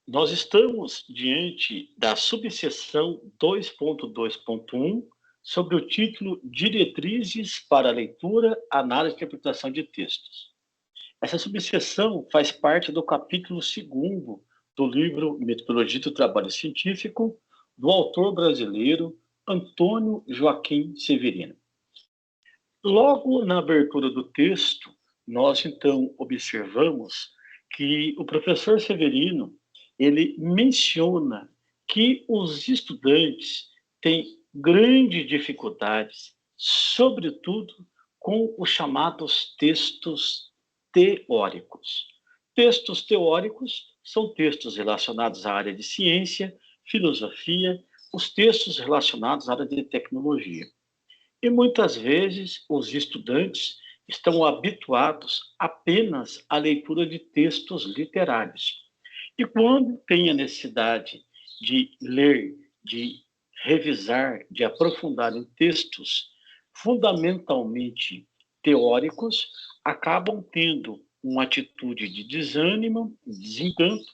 Nós estamos diante da subseção 2.2.1 sobre o título Diretrizes para a leitura, análise e interpretação de textos. Essa subseção faz parte do capítulo 2º do livro Metodologia do Trabalho Científico, do autor brasileiro Antônio Joaquim Severino. Logo na abertura do texto, nós então observamos que o professor Severino ele menciona que os estudantes têm grandes dificuldades, sobretudo com os chamados textos teóricos. Textos teóricos são textos relacionados à área de ciência, filosofia, os textos relacionados à área de tecnologia. E muitas vezes os estudantes estão habituados apenas à leitura de textos literários. E quando tem a necessidade de ler, de revisar, de aprofundar em textos fundamentalmente teóricos, acabam tendo uma atitude de desânimo, desencanto,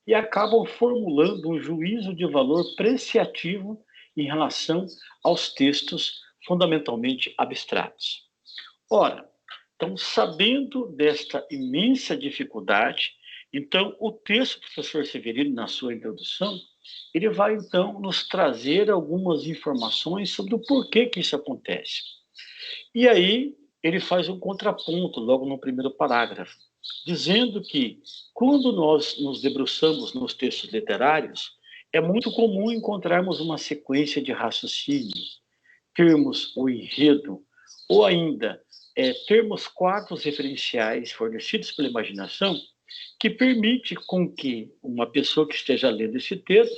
e acabam formulando um juízo de valor preciativo em relação aos textos fundamentalmente abstratos. Ora, então, sabendo desta imensa dificuldade, então o texto do professor Severino, na sua introdução, ele vai então nos trazer algumas informações sobre o porquê que isso acontece. E aí ele faz um contraponto logo no primeiro parágrafo, dizendo que quando nós nos debruçamos nos textos literários, é muito comum encontrarmos uma sequência de raciocínios, termos o enredo, ou ainda termos quadros referenciais fornecidos pela imaginação, que permite com que uma pessoa que esteja lendo esse texto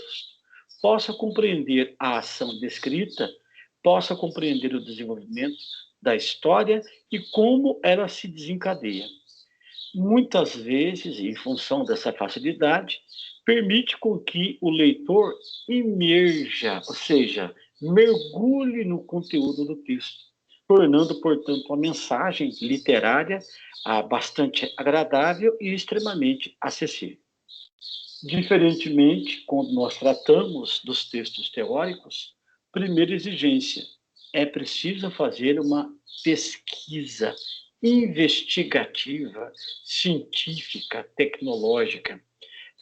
possa compreender a ação descrita, possa compreender o desenvolvimento da história e como ela se desencadeia. Muitas vezes, em função dessa facilidade, permite com que o leitor imerja, ou seja, mergulhe no conteúdo do texto, tornando, portanto, a mensagem literária bastante agradável e extremamente acessível. Diferentemente, quando nós tratamos dos textos teóricos, primeira exigência, é preciso fazer uma pesquisa investigativa, científica, tecnológica.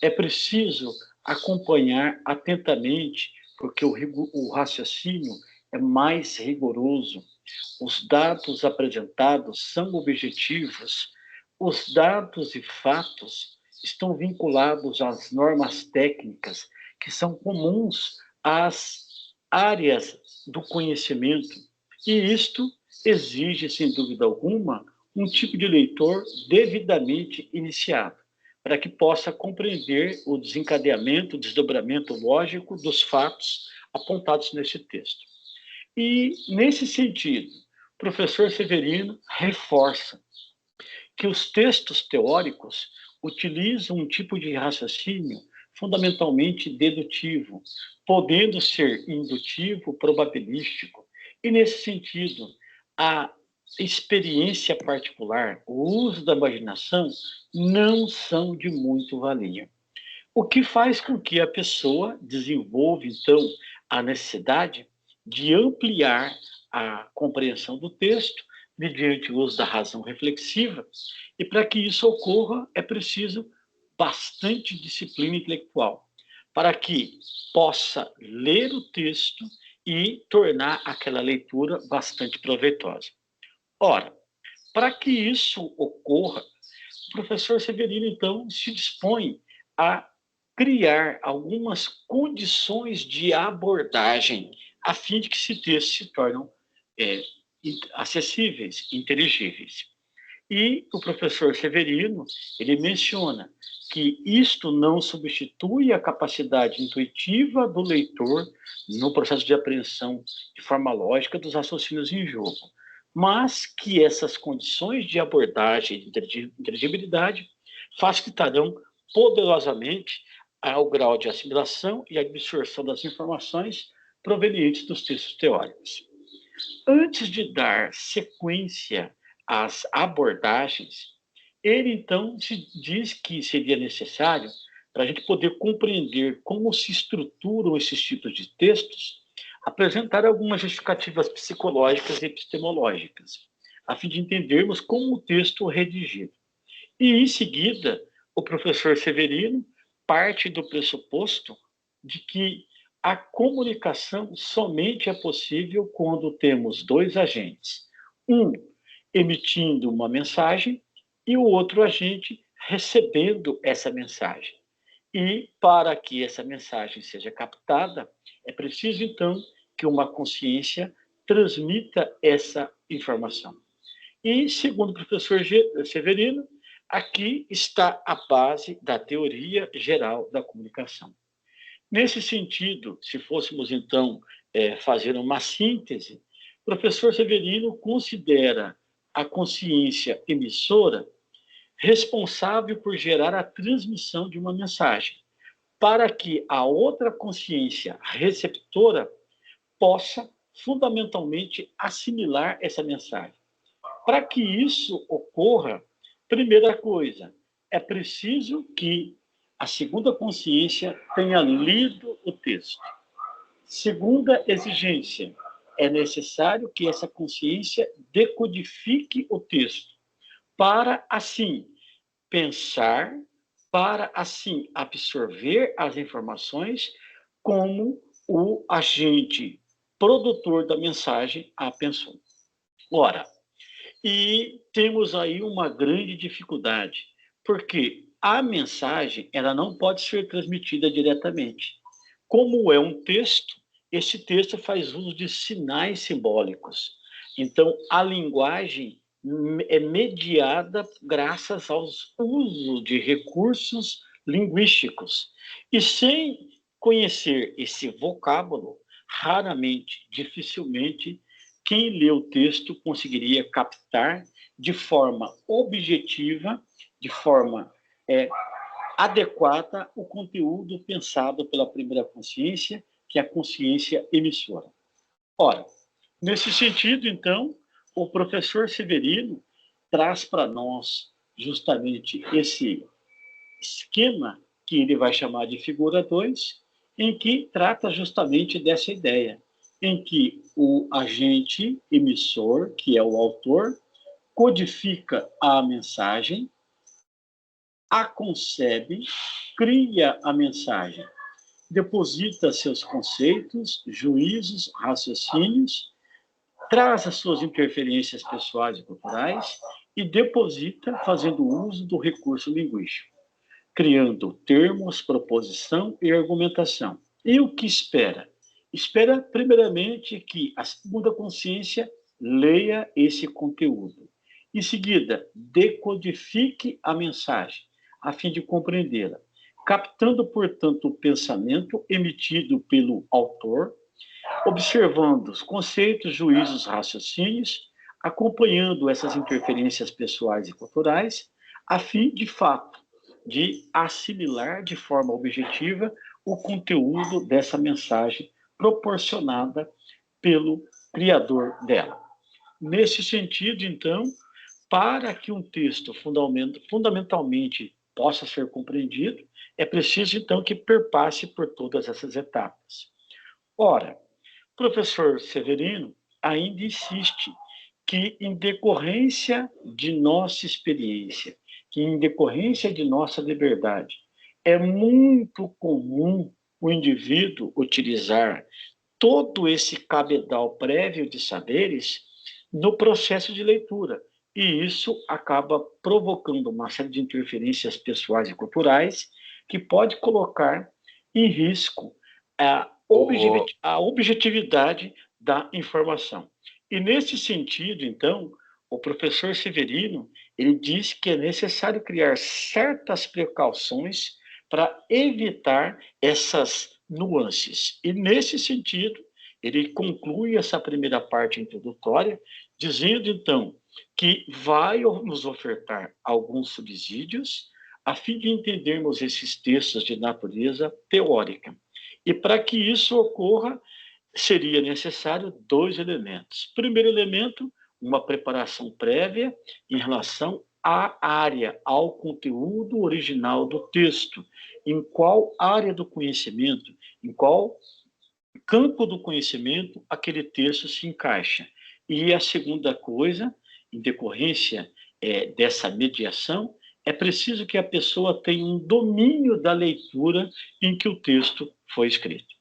É preciso acompanhar atentamente, porque o raciocínio é mais rigoroso, os dados apresentados são objetivos, os dados e fatos estão vinculados às normas técnicas que são comuns às áreas do conhecimento. E isto exige, sem dúvida alguma, um tipo de leitor devidamente iniciado, para que possa compreender o desencadeamento, o desdobramento lógico dos fatos apontados nesse texto. E, nesse sentido, o professor Severino reforça que os textos teóricos utilizam um tipo de raciocínio fundamentalmente dedutivo, podendo ser indutivo, probabilístico. E, nesse sentido, a experiência particular, o uso da imaginação, não são de muito valia. O que faz com que a pessoa desenvolva, então, a necessidade de ampliar a compreensão do texto mediante o uso da razão reflexiva, e para que isso ocorra é preciso bastante disciplina intelectual, para que possa ler o texto e tornar aquela leitura bastante proveitosa. Ora, para que isso ocorra, o professor Severino, então, se dispõe a criar algumas condições de abordagem a fim de que esse texto se tornem é, acessíveis, inteligíveis. E o professor Severino, ele menciona que isto não substitui a capacidade intuitiva do leitor no processo de apreensão de forma lógica dos raciocínios em jogo, mas que essas condições de abordagem de inteligibilidade facilitarão poderosamente ao grau de assimilação e absorção das informações provenientes dos textos teóricos. Antes de dar sequência às abordagens, ele então se diz que seria necessário para a gente poder compreender como se estruturam esses tipos de textos, apresentar algumas justificativas psicológicas e epistemológicas, a fim de entendermos como o texto é redigido. E, em seguida, o professor Severino parte do pressuposto de que a comunicação somente é possível quando temos dois agentes, um emitindo uma mensagem e o outro agente recebendo essa mensagem. E para que essa mensagem seja captada, é preciso, então, que uma consciência transmita essa informação. E, segundo o professor Severino, aqui está a base da teoria geral da comunicação. Nesse sentido, se fôssemos, então, fazer uma síntese, o professor Severino considera a consciência emissora responsável por gerar a transmissão de uma mensagem, para que a outra consciência receptora possa fundamentalmente assimilar essa mensagem. Para que isso ocorra, primeira coisa, é preciso que a segunda consciência tenha lido o texto. Segunda exigência, é necessário que essa consciência decodifique o texto, para assim pensar, para assim absorver as informações como o agente produtor da mensagem a pensou. Ora, e temos aí uma grande dificuldade, porque a mensagem ela não pode ser transmitida diretamente. Como é um texto, esse texto faz uso de sinais simbólicos. Então, a linguagem é mediada graças ao uso de recursos linguísticos. E sem conhecer esse vocábulo, raramente, dificilmente, quem lê o texto conseguiria captar de forma objetiva, de forma adequada, o conteúdo pensado pela primeira consciência, que é a consciência emissora. Ora, nesse sentido, então, o professor Severino traz para nós justamente esse esquema que ele vai chamar de figura 2, em que trata justamente dessa ideia, em que o agente emissor, que é o autor, codifica a mensagem, a concebe, cria a mensagem, deposita seus conceitos, juízos, raciocínios, traz as suas interferências pessoais e culturais e deposita fazendo uso do recurso linguístico, criando termos, proposição e argumentação. E o que espera? Espera, primeiramente, que a segunda consciência leia esse conteúdo. Em seguida, decodifique a mensagem, a fim de compreendê-la, captando, portanto, o pensamento emitido pelo autor, observando os conceitos, juízos, raciocínios, acompanhando essas interferências pessoais e culturais, a fim, de fato, de assimilar de forma objetiva o conteúdo dessa mensagem proporcionada pelo criador dela. Nesse sentido, então, para que um texto fundamentalmente possa ser compreendido, é preciso, então, que perpasse por todas essas etapas. Ora, o professor Severino ainda insiste que, em decorrência de nossa experiência, que em decorrência de nossa liberdade, é muito comum o indivíduo utilizar todo esse cabedal prévio de saberes no processo de leitura. E isso acaba provocando uma série de interferências pessoais e culturais que pode colocar em risco a objetividade da informação. E nesse sentido, então, o professor Severino, ele diz que é necessário criar certas precauções para evitar essas nuances. E nesse sentido, ele conclui essa primeira parte introdutória, dizendo, então, que vai nos ofertar alguns subsídios a fim de entendermos esses textos de natureza teórica. E para que isso ocorra, seria necessário dois elementos. Primeiro elemento, uma preparação prévia em relação à área, ao conteúdo original do texto, em qual área do conhecimento, em qual campo do conhecimento aquele texto se encaixa. E a segunda coisa, em decorrência dessa mediação, é preciso que a pessoa tenha um domínio da leitura em que o texto foi escrito.